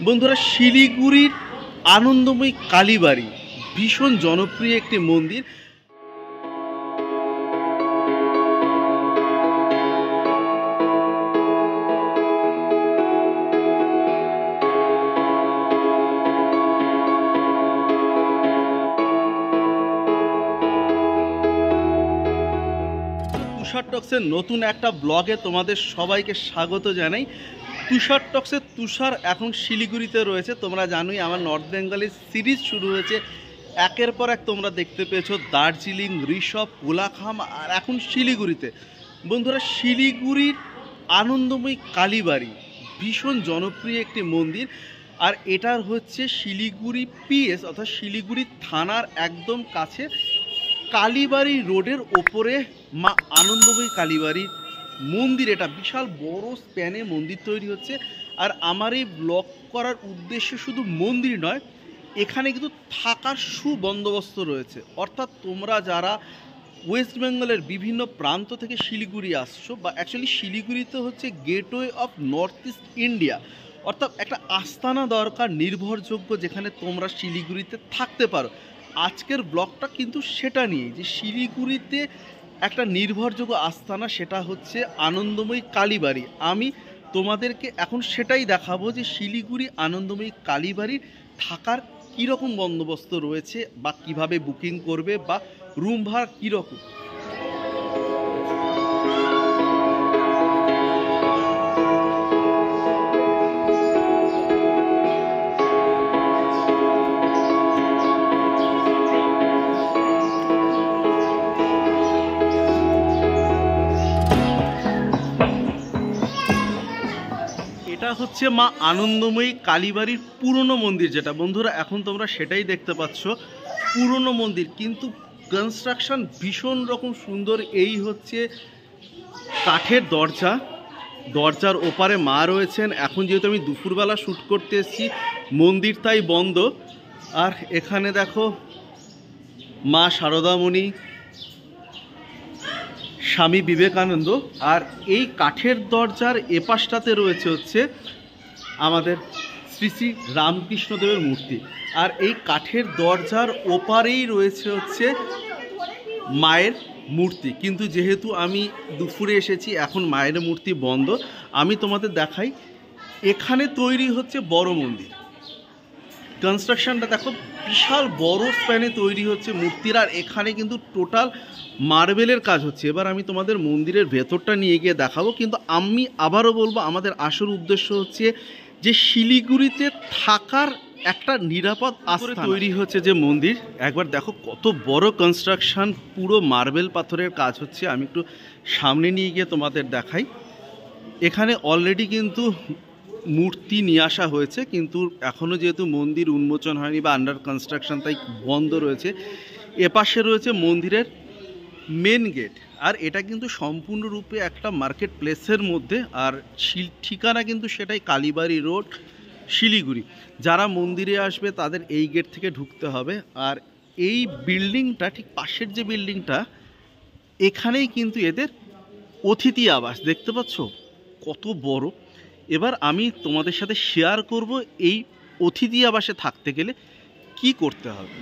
বন্ধুরা, শিলিগুড়ির আনন্দময়ী কালীবাড়ি ভীষণ জনপ্রিয় একটি মন্দির। তুষার টক্সের নতুন একটা ব্লগে তোমাদের সবাইকে স্বাগত জানাই। তুষার টক্সের তুষার এখন শিলিগুড়িতে রয়েছে। তোমরা জানোই আমার নর্থ বেঙ্গলের সিরিজ শুরু হয়েছে, একের পর এক তোমরা দেখতে পেয়েছো দার্জিলিং, ঋষভ, কোলাখাম আর এখন শিলিগুড়িতে। বন্ধুরা, শিলিগুড়ির আনন্দময়ী কালীবাড়ি ভীষণ জনপ্রিয় একটি মন্দির, আর এটার হচ্ছে শিলিগুড়ি পিএস অর্থাৎ শিলিগুড়ি থানার একদম কাছে কালীবাড়ি রোডের ওপরে মা আনন্দময়ী কালীবাড়ির মন্দির। এটা বিশাল বড় স্প্যানে মন্দির তৈরি হচ্ছে। আর আমার এই ব্লগ করার উদ্দেশ্য শুধু মন্দির নয়, এখানে কিন্তু থাকার সুবন্দোবস্ত রয়েছে। অর্থাৎ তোমরা যারা ওয়েস্ট বেঙ্গলের বিভিন্ন প্রান্ত থেকে শিলিগুড়ি আসছো, বা অ্যাকচুয়ালি শিলিগুড়িতে হচ্ছে gateway of north east India, অর্থাৎ একটা আস্তানা দরকার নির্ভরযোগ্য, যেখানে তোমরা শিলিগুড়িতে থাকতে পারো। আজকের ব্লগটা কিন্তু সেটা নিয়ে, যে শিলিগুড়িতে একটা নির্ভরযোগ্য আস্তানা, সেটা হচ্ছে আনন্দময়ী কালীবাড়ি। আমি তোমাদেরকে এখন সেটাই দেখাবো যে শিলিগুড়ি আনন্দময়ী কালীবাড়ির থাকার কীরকম বন্দোবস্ত রয়েছে, বা কিভাবে বুকিং করবে, বা রুম ভাড়া কীরকম। এটা হচ্ছে মা আনন্দময়ী কালীবাড়ির পুরনো মন্দির, যেটা বন্ধুরা এখন তোমরা সেটাই দেখতে পাচ্ছ, পুরনো মন্দির, কিন্তু কনস্ট্রাকশন ভীষণ রকম সুন্দর। এই হচ্ছে কাঠের দরজা, দরজার ওপারে মা রয়েছেন। এখন যেহেতু আমি দুপুরবেলা শ্যুট করতে এসেছি, মন্দির তাই বন্ধ। আর এখানে দেখো মা শারদামণি, স্বামী বিবেকানন্দ। আর এই কাঠের দরজার এপাশটাতে রয়েছে হচ্ছে আমাদের শ্রী শ্রী রামকৃষ্ণদেবের মূর্তি। আর এই কাঠের দরজার ওপারেই রয়েছে হচ্ছে মায়ের মূর্তি। কিন্তু যেহেতু আমি দুপুরে এসেছি, এখন মায়ের মূর্তি বন্ধ। আমি তোমাদের দেখাই, এখানে তৈরি হচ্ছে বড় মন্দির। কনস্ট্রাকশনটা দেখো, বিশাল বড় স্প্যানে তৈরি হচ্ছে মূর্তির। আর এখানে কিন্তু টোটাল মার্বেলের কাজ হচ্ছে। এবার আমি তোমাদের মন্দিরের ভেতরটা নিয়ে গিয়ে দেখাবো। কিন্তু আমি আবারও বলবো, আমাদের আসল উদ্দেশ্য হচ্ছে যে শিলিগুড়িতে থাকার একটা নিরাপদ আস্তানা তৈরি হচ্ছে যে মন্দির। একবার দেখো কত বড় কনস্ট্রাকশন, পুরো মার্বেল পাথরের কাজ হচ্ছে। আমি একটু সামনে নিয়ে গিয়ে তোমাদের দেখাই। এখানে অলরেডি কিন্তু মূর্তি নিয়ে আসা হয়েছে, কিন্তু এখনও যেহেতু মন্দির উন্মোচন হয়নি বা আন্ডার কনস্ট্রাকশন, তাই বন্ধ রয়েছে। এপাশে রয়েছে মন্দিরের মেন গেট। আর এটা কিন্তু সম্পূর্ণরূপে একটা মার্কেট প্লেসের মধ্যে। আর ঠিকানা কিন্তু সেটাই কালীবাড়ি রোড, শিলিগুড়ি। যারা মন্দিরে আসবে তাদের এই গেট থেকে ঢুকতে হবে। আর এই বিল্ডিংটা, ঠিক পাশের যে বিল্ডিংটা, এখানেই কিন্তু এদের অতিথি আবাস। দেখতে পাচ্ছ কত বড়। এবার আমি তোমাদের সাথে শেয়ার করব এই অতিথি আবাসে থাকতে গেলে কি করতে হবে।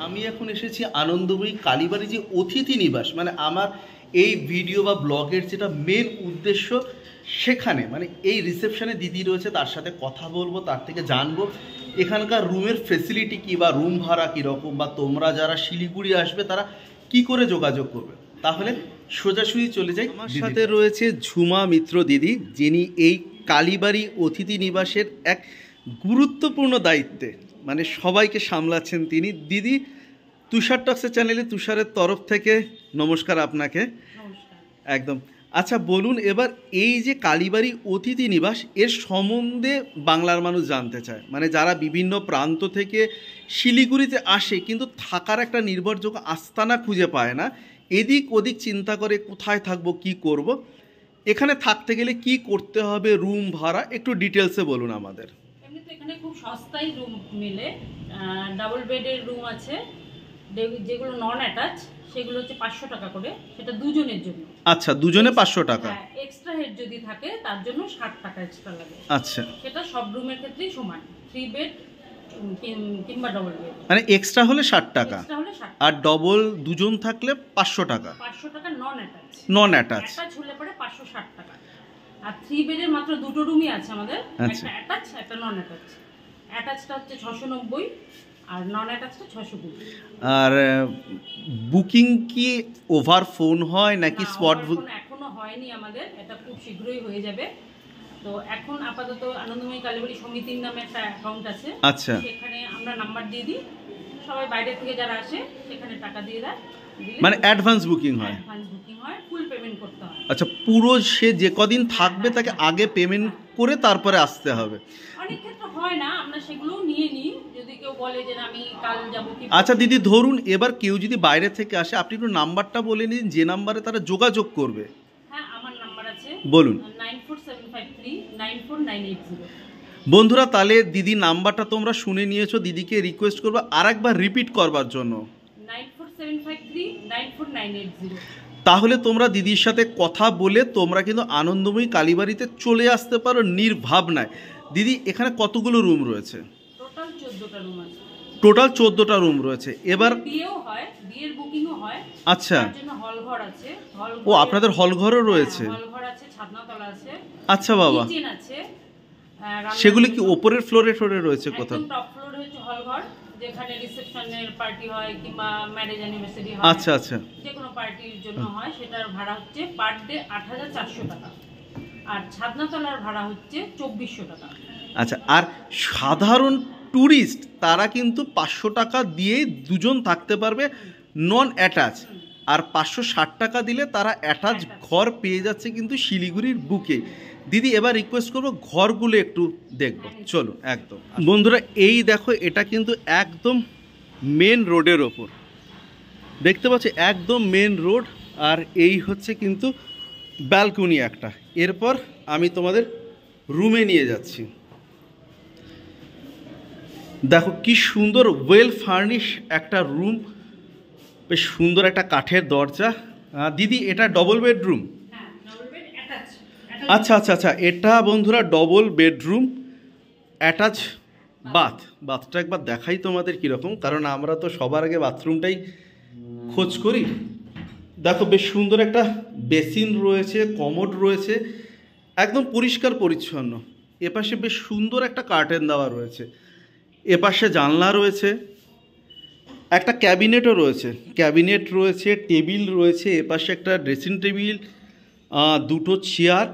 আমি এখন এসেছি আনন্দময়ী কালীবাড়ি যে অতিথি নিবাস, মানে আমার এই ভিডিও বা ব্লগের যেটা মেন উদ্দেশ্য, সেখানে মানে এই রিসেপশনে দিদি রয়েছে, তার সাথে কথা বলবো, তার থেকে জানবো এখানকার রুমের ফেসিলিটি কী, বা রুম ভাড়া কীরকম, বা তোমরা যারা শিলিগুড়ি আসবে তারা কি করে যোগাযোগ করবে। তাহলে সোজাসুজি চলে যাই। আমার সাথে রয়েছে ঝুমা মিত্র দিদি, যিনি এই কালীবাড়ি অতিথি নিবাসের এক গুরুত্বপূর্ণ দায়িত্বে, মানে সবাইকে সামলাচ্ছেন তিনি। দিদি, তুষার টক্সের চ্যানেলে তুষারের তরফ থেকে নমস্কার আপনাকে। একদম। আচ্ছা বলুন, এবার এই যে কালীবাড়ি অতিথি নিবাস, এর সম্বন্ধে বাংলার মানুষ জানতে চায়। মানে যারা বিভিন্ন প্রান্ত থেকে শিলিগুড়িতে আসে, কিন্তু থাকার একটা নির্ভরযোগ্য আস্তানা খুঁজে পায় না, এদিক ওদিক চিন্তা করে কোথায় থাকবো, কি করব, এখানে থাকতে গেলে কি করতে হবে, রুম ভাড়া একটু ডিটেলসে বলুন আমাদের। এমনি তো এখানে খুব সস্তায় রুম মিলে, ডাবল বেডের রুম আছে, যেগুলো নন অ্যাটাচ সেগুলো হচ্ছে 500 টাকা করে, সেটা দুজনের জন্য। আচ্ছা, দুজনে 500 টাকা। হ্যাঁ, এক্সট্রা হেড যদি থাকে তার জন্য 60 টাকা এক্সট্রা লাগে। আচ্ছা, সেটা সব রুমের ক্ষেত্রেই সমান, 3 বেড কিংবা ডবল বেড। মানে এক্সট্রা হলে 60 টাকা, এক্সট্রা হলে 60 আর ডবল দুজন থাকলে 500 টাকা। 500 টাকা নন অ্যাটাচ। নন অ্যাটাচ অ্যাটাচ হলে পরে 560 টাকা। আর 3 বেডের মাত্র দুটো রুমই আছে আমাদের, একটা অ্যাটাচ একটা নন অ্যাটাচ। অ্যাটাচটা হচ্ছে 690 আর নন অ্যাটাচটা 620। আর বুকিং কি ওভার ফোন হয় নাকি স্পট বুক? এখনো হয়নি আমাদের, এটা খুব শীঘ্রই হয়ে যাবে। তো এখন আপাতত আনন্দময়ী কালীবাড়ি সমিতির নামে একটা অ্যাকাউন্ট আছে, আচ্ছা, সেখানে আমরা নাম্বার দিয়ে দিই, সবাই বাইরে থেকে যারা আসে সেখানে টাকা দিয়ে দেয়, মানে অ্যাডভান্স বুকিং হয়। অ্যাডভান্স বুকিং হয়, ফুল পেমেন্ট করতে হয়। আচ্ছা, পুরো সে যে কদিন থাকবে তাকে আগে পেমেন্ট করে তারপরে আসতে হবে? অনেক ক্ষেত্রে হয় না, আমরা সেগুলোও নিয়ে নিই, যদি কেউ বলে যে আমি কাল যাবো। আচ্ছা দিদি, ধরুন এবার কেউ যদি বাইরে থেকে আসে, আপনি একটু নাম্বারটা বলে নিন যে নাম্বারে তারা যোগাযোগ করবে। হ্যাঁ, আমার নাম্বার আছে, বলুন। 9475394980। বন্ধুরা, তাহলে দিদি নাম্বারটা তোমরা শুনে নিয়েছো, দিদিকে রিকোয়েস্ট করবো আরেকবার রিপিট করবার জন্য। 9475394980। তাহলে তোমরা দিদির সাথে কথা বলে তোমরা কিন্তু আনন্দময়ী কালীবাড়িতে চলে আসতে পারো নির্ভাবনায়। দিদি, এখানে কতগুলো রুম রয়েছে? টোটাল 14টা রুম আছে। টোটাল 14টা রুম রয়েছে। এবার বিয়েও হয়, বিয়ের বুকিংও হয়। আচ্ছা, তার জন্য হল ঘর আছে। ও আপনাদের হল ঘরও রয়েছে? হল ঘর আছে, ছাদনাতলা আছে। আচ্ছা বাবা, কিচেন আছে। সেগুলো কি উপরের ফ্লোরে ফ্লোরে রয়েছে কোথাও? একদম টপ ফ্লোরে হচ্ছে হল ঘর, যেখানে রিসেপশনের পার্টি হয় কিংবা ম্যারেজ অ্যানিভার্সারি হয়। আচ্ছা আচ্ছা, যে কোনো পার্টির জন্য হয়, সেটার ভাড়া হচ্ছে পার ডে 8400 টাকা। আর ছাদনাতলার ভাড়া হচ্ছে 2400 টাকা। আচ্ছা, আর সাধারণ ট্যুরিস্ট তারা কিন্তু 500 টাকা দিয়ে দুজন থাকতে পারবে নন অ্যাটাচ, আর 560 টাকা দিলে তারা অ্যাটাচ ঘর পেয়ে যাচ্ছে কিন্তু শিলিগুড়ির বুকে। দিদি, এবার রিকোয়েস্ট করবো ঘরগুলো একটু দেখবো, চলো একদম। বন্ধুরা, এই দেখো, এটা কিন্তু একদম মেন রোডের ওপর, দেখতে পাচ্ছি একদম মেন রোড। আর এই হচ্ছে কিন্তু ব্যালকনি একটা। এরপর আমি তোমাদের রুমে নিয়ে যাচ্ছি। দেখো কি সুন্দর ওয়েল ফার্নিশ একটা রুম, বেশ সুন্দর একটা কাঠের দরজা। দিদি, এটা ডবল বেডরুম? আচ্ছা আচ্ছা আচ্ছা, এটা বন্ধুরা ডবল বেডরুম অ্যাটাচ বাথটা একবার দেখাই তোমাদের কীরকম, কারণ আমরা তো সবার আগে বাথরুমটাই খোঁজ করি। দেখো বেশ সুন্দর একটা বেসিন রয়েছে, কমোড রয়েছে, একদম পরিষ্কার পরিচ্ছন্ন। এপাশে বেশ সুন্দর একটা কার্টেন দেওয়া রয়েছে, এপাশে জানলা রয়েছে, একটা ক্যাবিনেটও রয়েছে, টেবিল রয়েছে, এপাশে একটা ড্রেসিং টেবিল, দুটো চেয়ার,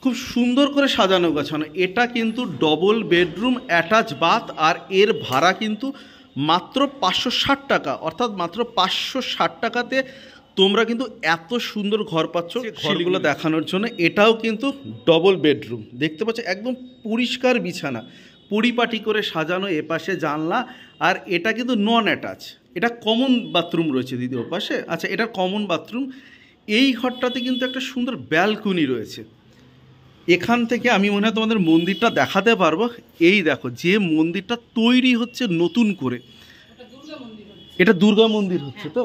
খুব সুন্দর করে সাজানো গোছানো। এটা কিন্তু ডবল বেডরুম অ্যাটাচ বাথ, আর এর ভাড়া কিন্তু মাত্র 560 টাকা, অর্থাৎ মাত্র 560 টাকাতে তোমরা কিন্তু এত সুন্দর ঘর পাচ্ছ। ঘরগুলো দেখানোর জন্য, এটাও কিন্তু ডবল বেডরুম, দেখতে পাচ্ছ একদম পরিষ্কার বিছানা, পরিপাটি করে সাজানো, এপাশে জানলা। আর এটা কিন্তু নন অ্যাটাচ, এটা কমন বাথরুম রয়েছে দিদি ওপাশে। আচ্ছা, এটা কমন বাথরুম। এই ঘরটাতে কিন্তু একটা সুন্দর ব্যালকনি রয়েছে। এখান থেকে আমি মনে হয় তোমাদের মন্দিরটা দেখাতে পারবো। এই দেখো, যে মন্দিরটা তৈরি হচ্ছে নতুন করে, এটা দুর্গা মন্দির হচ্ছে। তো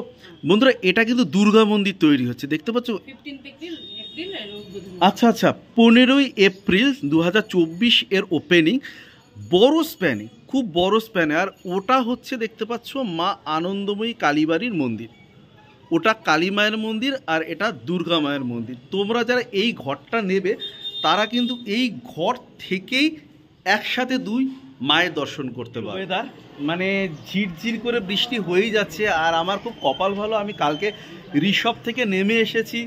বন্ধুরা, এটা কিন্তু দুর্গা মন্দির তৈরি হচ্ছে, দেখতে পাচ্ছ। আচ্ছা আচ্ছা, 15ই এপ্রিল 2024 এর ওপেনিং, বড় স্প্যানে, খুব বড় স্প্যানে। আর ওটা হচ্ছে দেখতে পাচ্ছ মা আনন্দময়ী কালীবাড়ির মন্দির, ওটা কালী মায়ের মন্দির, আর এটা দুর্গা মায়ের মন্দির। তোমরা যারা এই ঘরটা নেবে তারা কিন্তু এই ঘর থেকেই একসাথে দুই মায়ের দর্শন করতে পারবে। মানে ঝিরঝির করে বৃষ্টি হয়েই যাচ্ছে, আর আমার খুব কপাল ভালো, আমি কালকে ঋষভ থেকে নেমে এসেছি।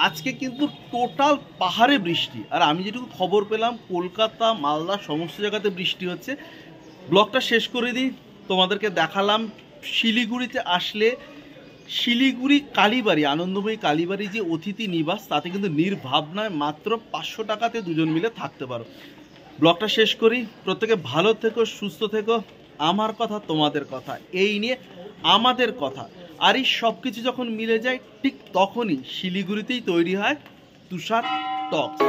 আজকে কিন্তু টোটাল পাহাড়ে বৃষ্টি, আর আমি যেটুকু খবর পেলাম কলকাতা, মালদা সমস্ত জায়গাতে বৃষ্টি হচ্ছে। ব্লগটা শেষ করে দিই, তোমাদেরকে দেখালাম শিলিগুড়িতে আসলে শিলিগুড়ি কালীবাড়ি, আনন্দময়ী কালীবাড়ি যে অতিথি নিবাস, তাতে কিন্তু নির্ভাবনায় মাত্র 500 টাকাতে দুজন মিলে থাকতে পারো। ব্লগটা শেষ করি, প্রত্যেকে ভালো থেকো, সুস্থ থেকো, আমার কথা তোমাদের কথা, এই নিয়ে আমাদের কথা। আর এই সব কিছু যখন মিলে যায়, ঠিক তখনই শিলিগুড়িতেই তৈরি হয় তুষার টক্স।